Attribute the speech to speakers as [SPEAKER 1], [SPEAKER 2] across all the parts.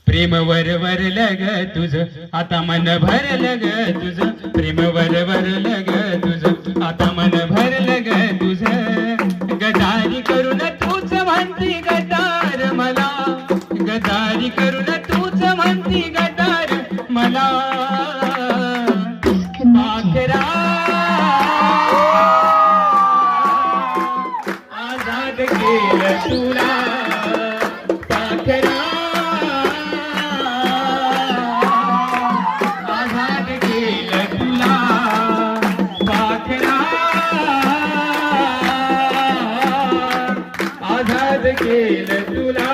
[SPEAKER 1] प्रेम वरवरलं ग तुझं आता मन भरलं ग तुझं प्रेम वरवरलं ग तुझं आता मन भरलं ग तुझं गदारी करून तूच म्हणती गदार मला गदारी करून तूच म्हणती गदार मला पाखरा आजाद केलं तुला पाखरा केलं तुला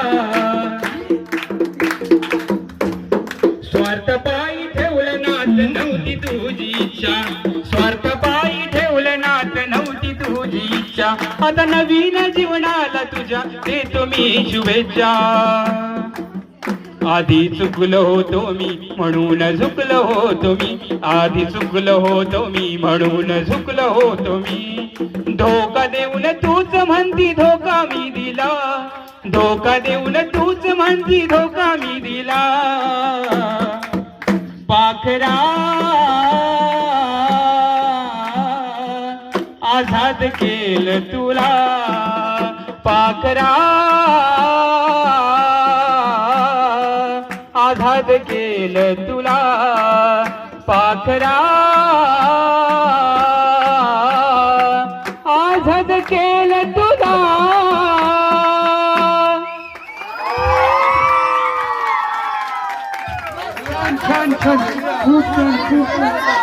[SPEAKER 1] स्वार्थ पायी ठेवलं नात नव्हती तुझी इच्छा स्वार्थ पायी ठेवलं नात नव्हती तुझी इच्छा आता नवीन जीवनाला तुझ्या देतो मी शुभेच्छा आधी चुकलो होतो मी म्हणून झुकलो होतो मी आधी चुकलो होतो मी म्हणून झुकलो होतो मी धोका देऊन तूच म्हणती धोका मी दिला धोका देऊन तूच म्हणती धोका मी दिला पाखरा आझाद केलं तुला पाखरा आझाद केलं तुला पाखरा आझाद केलं तुला
[SPEAKER 2] छान छान खूप छान खूप छान